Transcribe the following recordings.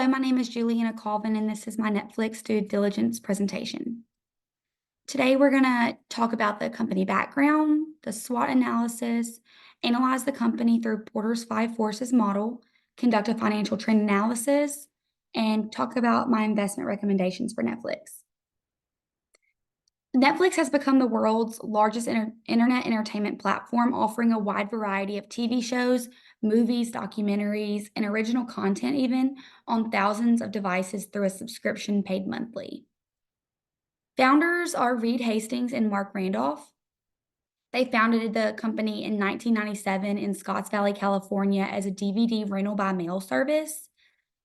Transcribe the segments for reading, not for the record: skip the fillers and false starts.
Hello, my name is Juliana Colvin, and this is my Netflix due diligence presentation. Today, we're going to talk about the company background, the SWOT analysis, analyze the company through Porter's 5 Forces model, conduct a financial trend analysis, and talk about my investment recommendations for Netflix. Netflix has become the world's largest internet entertainment platform, offering a wide variety of TV shows, movies, documentaries, and original content even on thousands of devices through a subscription paid monthly. Founders are Reed Hastings and Mark Randolph. They founded the company in 1997 in Scotts Valley, California as a DVD rental by mail service.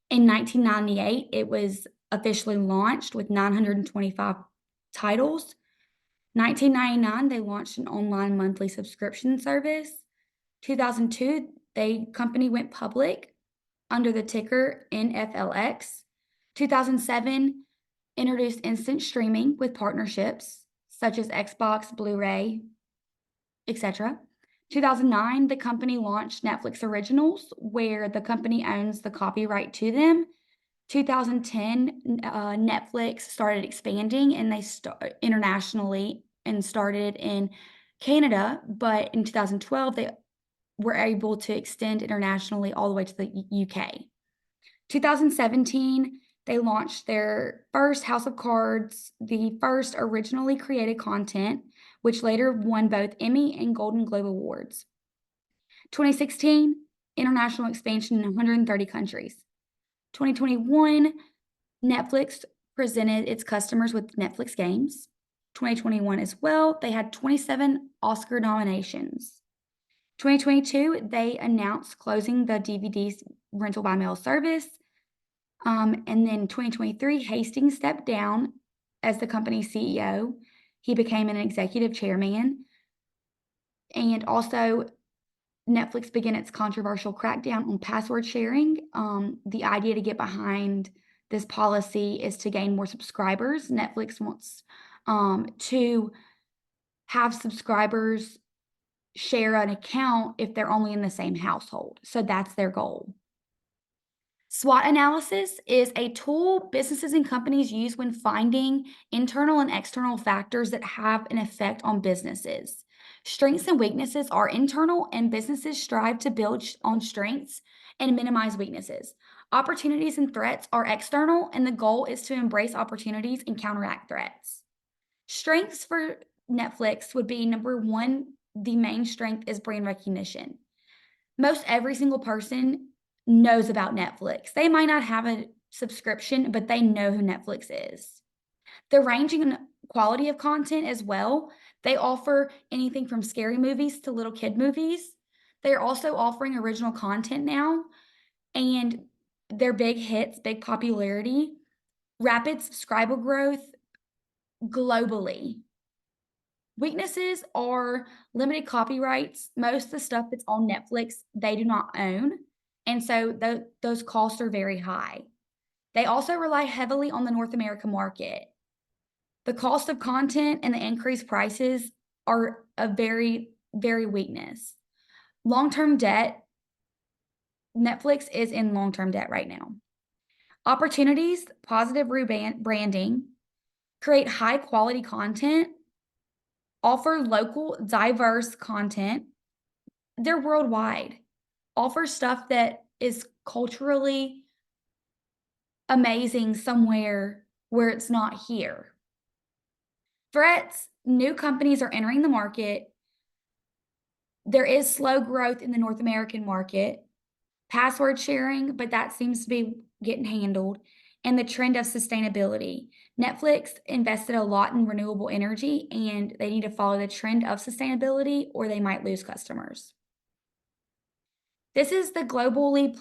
In 1998, it was officially launched with 925 titles. 1999, they launched an online monthly subscription service. 2002, the company went public under the ticker NFLX. 2007, introduced instant streaming with partnerships such as Xbox, Blu-ray, etc. 2009, the company launched Netflix Originals, where the company owns the copyright to them. 2010, Netflix started expanding and they internationally and started in Canada, but in 2012, they were able to extend internationally all the way to the UK. 2017, they launched their first House of Cards, the first originally created content, which later won both Emmy and Golden Globe Awards. 2016, international expansion in 130 countries. 2021, Netflix presented its customers with Netflix games. 2021 as well, they had 27 Oscar nominations. 2022, they announced closing the DVD rental by mail service. And then 2023, Hastings stepped down as the company's CEO. He became an executive chairman. And also, Netflix began its controversial crackdown on password sharing. The idea to get behind this policy is to gain more subscribers. Netflix wants to have subscribers share an account if they're only in the same household. So that's their goal. SWOT analysis is a tool businesses and companies use when finding internal and external factors that have an effect on businesses. Strengths and weaknesses are internal, and businesses strive to build on strengths and minimize weaknesses. Opportunities and threats are external, and the goal is to embrace opportunities and counteract threats. Strengths for Netflix would be number one, the main strength is brand recognition. Most every single person knows about Netflix. They might not have a subscription, but they know who Netflix is. The ranging and quality of content as well. They offer anything from scary movies to little kid movies. They're also offering original content now, and their big hits, big popularity, rapid subscriber growth globally. Weaknesses are limited copyrights. Most of the stuff that's on Netflix, they do not own. And so those costs are very high. They also rely heavily on the North America market. The cost of content and the increased prices are a very, very weakness. Long-term debt, Netflix is in long-term debt right now. Opportunities, positive branding, create high-quality content, offer local, diverse content. They're worldwide. Offer stuff that is culturally amazing somewhere where it's not here. Threats, new companies are entering the market. There is slow growth in the North American market. Password sharing, but that seems to be getting handled. And the trend of sustainability. Netflix invested a lot in renewable energy, and they need to follow the trend of sustainability or they might lose customers. This is the globally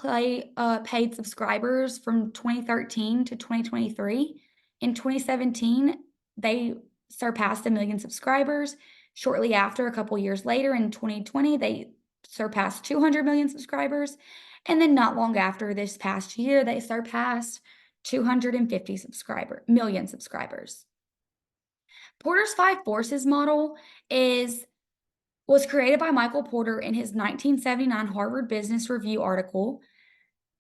paid subscribers from 2013 to 2023. In 2017, they surpassed 1 million subscribers. Shortly after, a couple years later, in 2020, they surpassed 200 million subscribers. And then not long after this past year, they surpassed 250 million subscribers. Porter's 5 Forces model was created by Michael Porter in his 1979 Harvard Business Review article.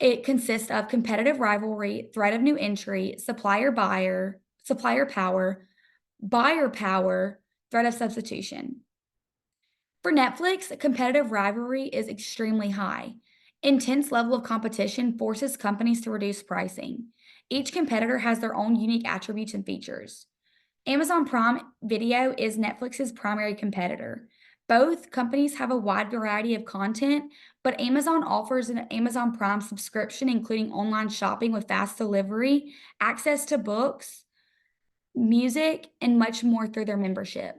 It consists of competitive rivalry, threat of new entry, supplier power, buyer power, threat of substitution. For Netflix, competitive rivalry is extremely high. Intense level of competition forces companies to reduce pricing. Each competitor has their own unique attributes and features. Amazon Prime Video is Netflix's primary competitor. Both companies have a wide variety of content, but Amazon offers an Amazon Prime subscription, including online shopping with fast delivery, access to books, music, and much more through their membership.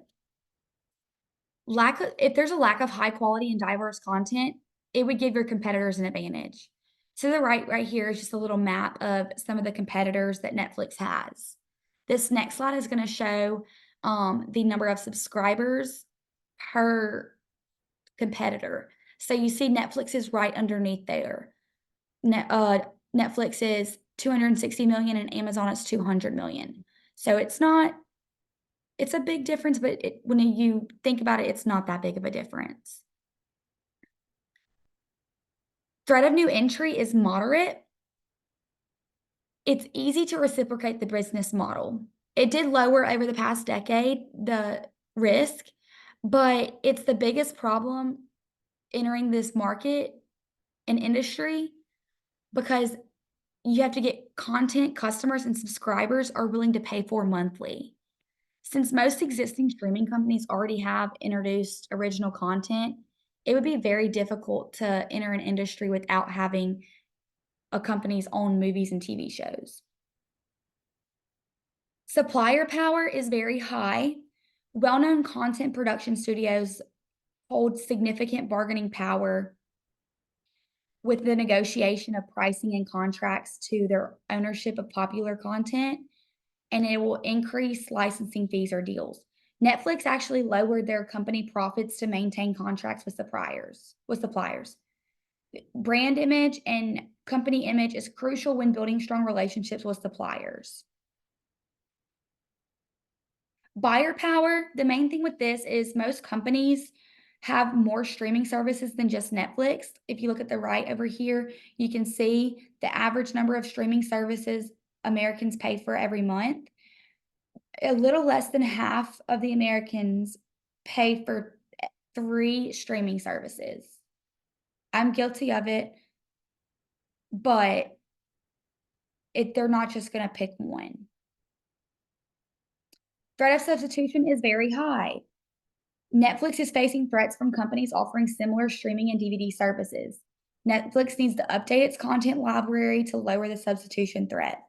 If there's a lack of high quality and diverse content, it would give your competitors an advantage. To the right here is just a little map of some of the competitors that Netflix has. This next slide is gonna show the number of subscribers per competitor. So you see Netflix is right underneath there. Netflix is 260 million and Amazon is 200 million. So it's a big difference, but when you think about it, it's not that big of a difference. Threat of new entry is moderate. It's easy to reciprocate the business model. It did lower over the past decade, the risk, but it's the biggest problem entering this market and industry because you have to get content customers and subscribers are willing to pay for monthly. Since most existing streaming companies already have introduced original content, it would be very difficult to enter an industry without having a company's own movies and TV shows. Supplier power is very high. Well-known content production studios hold significant bargaining power with the negotiation of pricing and contracts to their ownership of popular content, and it will increase licensing fees or deals. Netflix actually lowered their company profits to maintain contracts with suppliers. Brand image and company image is crucial when building strong relationships with suppliers. Buyer power, the main thing with this is most companies have more streaming services than just Netflix. If you look at the right over here, you can see the average number of streaming services Americans pay for every month. A little less than half of the Americans pay for 3 streaming services. I'm guilty of it, but they're not just gonna pick one. Threat of substitution is very high. Netflix is facing threats from companies offering similar streaming and DVD services. Netflix needs to update its content library to lower the substitution threat.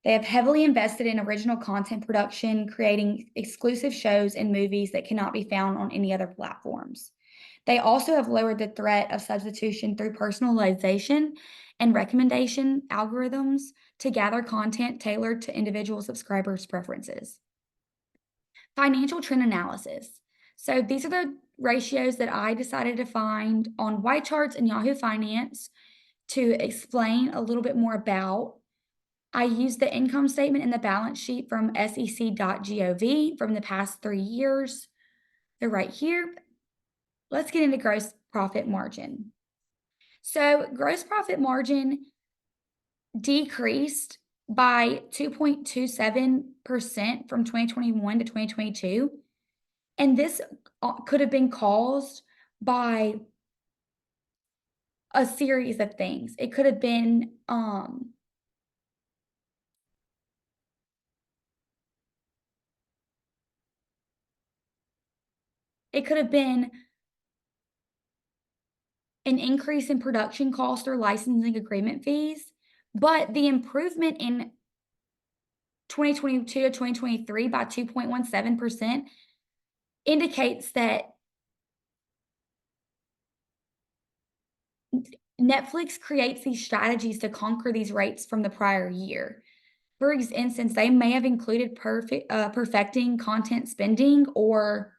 They have heavily invested in original content production, creating exclusive shows and movies that cannot be found on any other platforms. They also have lowered the threat of substitution through personalization and recommendation algorithms to gather content tailored to individual subscribers' preferences. Financial trend analysis. So these are the ratios that I decided to find on Y Charts and Yahoo Finance to explain a little bit more about. I used the income statement and the balance sheet from sec.gov from the past 3 years. They're right here. Let's get into gross profit margin. So gross profit margin decreased by 2.27% from 2021 to 2022. And this could have been caused by a series of things. It could have been an increase in production cost or licensing agreement fees, but the improvement in 2022 to 2023 by 2.17% indicates that Netflix creates these strategies to conquer these rates from the prior year. For instance, they may have included perfecting content spending or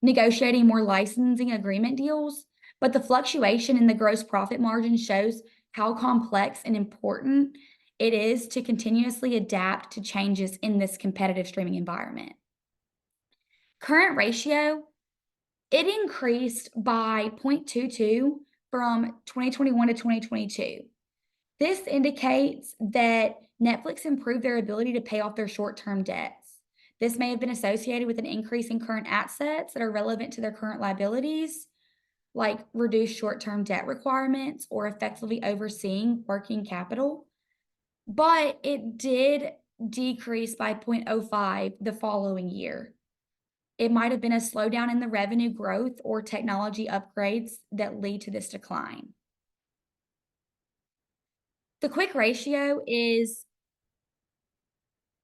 negotiating more licensing agreement deals, but the fluctuation in the gross profit margin shows how complex and important it is to continuously adapt to changes in this competitive streaming environment. Current ratio, it increased by 0.22 from 2021 to 2022. This indicates that Netflix improved their ability to pay off their short-term debts. This may have been associated with an increase in current assets that are relevant to their current liabilities, like reduced short-term debt requirements or effectively overseeing working capital. But it did decrease by 0.05 the following year. It might have been a slowdown in the revenue growth or technology upgrades that lead to this decline. The quick ratio is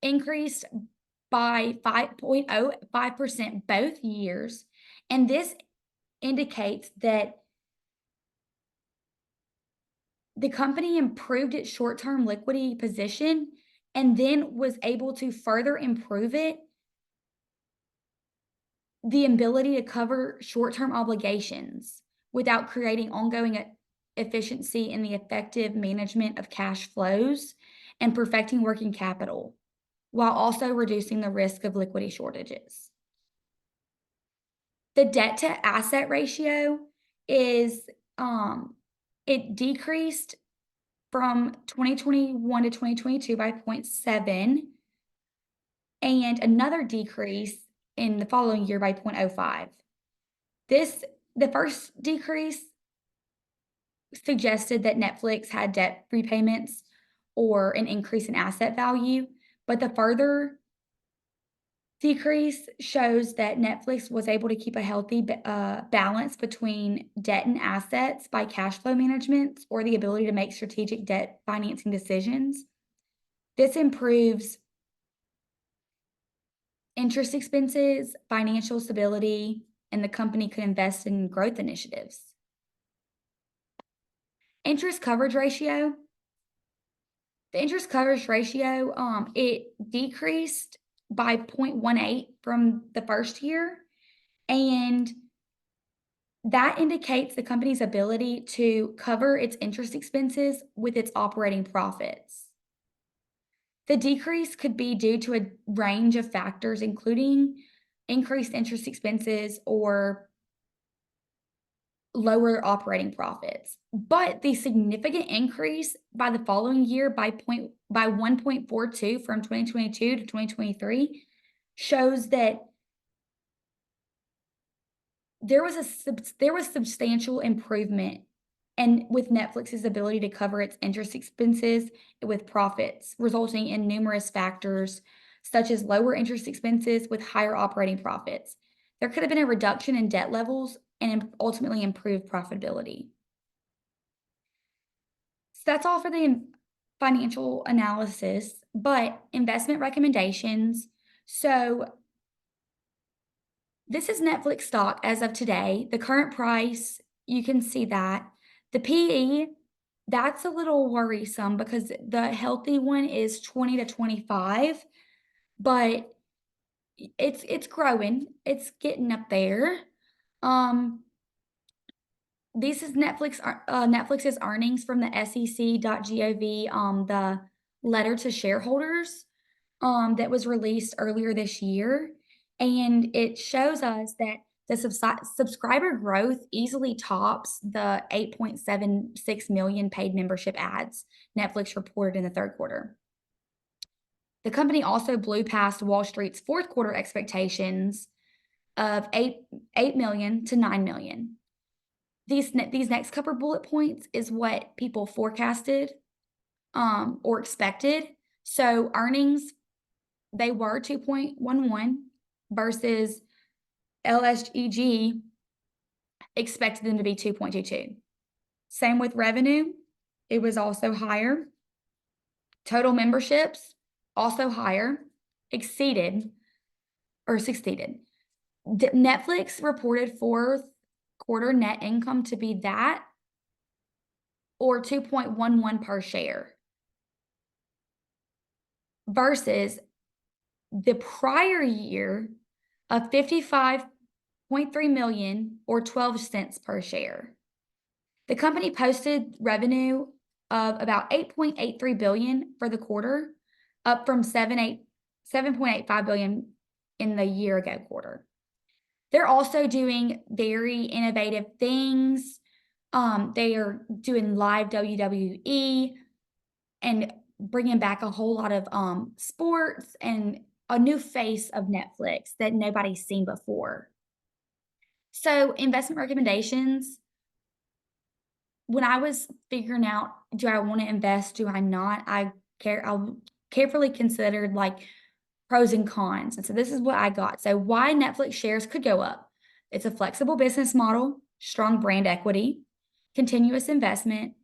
increased by 5.05% both years, and this indicates that the company improved its short-term liquidity position and then was able to further improve the ability to cover short-term obligations without creating ongoing efficiency in the effective management of cash flows and perfecting working capital, while also reducing the risk of liquidity shortages. The debt to asset ratio is, it decreased from 2021 to 2022 by 0.7, and another decrease in the following year by 0.05. The first decrease suggested that Netflix had debt repayments or an increase in asset value, but the further decrease shows that Netflix was able to keep a healthy balance between debt and assets by cash flow management or the ability to make strategic debt financing decisions. This improves interest expenses, financial stability, and the company could invest in growth initiatives. Interest coverage ratio. The interest coverage ratio, it decreased by 0.18 from the first year, and that indicates the company's ability to cover its interest expenses with its operating profits. The decrease could be due to a range of factors, including increased interest expenses or lower operating profits. But the significant increase by the following year by 1.42 from 2022 to 2023 shows that there was substantial improvement and with Netflix's ability to cover its interest expenses with profits, resulting in numerous factors such as lower interest expenses with higher operating profits. There could have been a reduction in debt levels and ultimately improved profitability. So that's all for the financial analysis, but investment recommendations. So this is Netflix stock as of today. The current price, you can see that. The PE, that's a little worrisome because the healthy one is 20 to 25, but it's growing. It's getting up there. This is Netflix's earnings from the SEC.gov, the letter to shareholders that was released earlier this year. And it shows us that the subscriber growth easily tops the 8.76 million paid membership ads Netflix reported in the third quarter. The company also blew past Wall Street's fourth quarter expectations of 8 million to 9 million. These next couple bullet points is what people forecasted or expected. So earnings, they were 2.11 versus LSEG expected them to be 2.22. Same with revenue, it was also higher. Total memberships, also higher, succeeded. Netflix reported fourth quarter net income to be that or 2.11 per share versus the prior year of 55.3 million or 12 cents per share. The company posted revenue of about 8.83 billion for the quarter, up from 7.85 billion in the year ago quarter. They're also doing very innovative things They are doing live WWE and bringing back a whole lot of sports and a new face of Netflix that nobody's seen before. So, investment recommendations, when I was figuring out, do I want to invest, do I not? I carefully considered like pros and cons. And so this is what I got. So why Netflix shares could go up. It's a flexible business model, strong brand equity, continuous investment,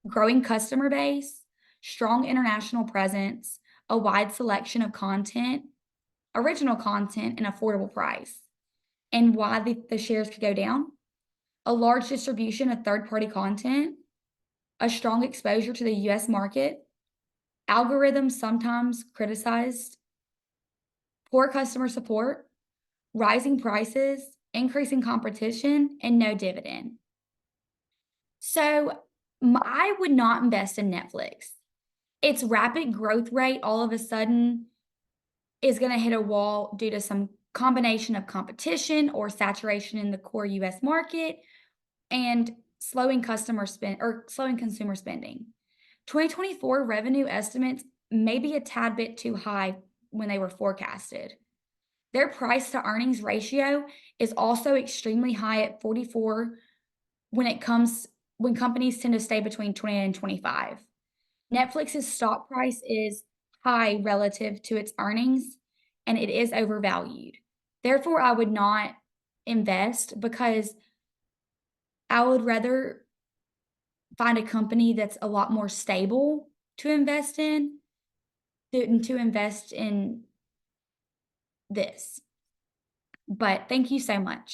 growing customer base, strong international presence, a wide selection of content, original content, and affordable price. And why the shares could go down. A large distribution of third party content, a strong exposure to the US market, algorithms sometimes criticized, poor customer support, rising prices, increasing competition, and no dividend. So I would not invest in Netflix. Its rapid growth rate all of a sudden is going to hit a wall due to some combination of competition or saturation in the core US market and slowing consumer spending. 2024 revenue estimates may be a tad bit too high when they were forecasted. Their price to earnings ratio is also extremely high at 44 when companies tend to stay between 20 and 25. Netflix's stock price is high relative to its earnings, and it is overvalued. Therefore, I would not invest because I would rather find a company that's a lot more stable to invest in than to invest in this. But thank you so much.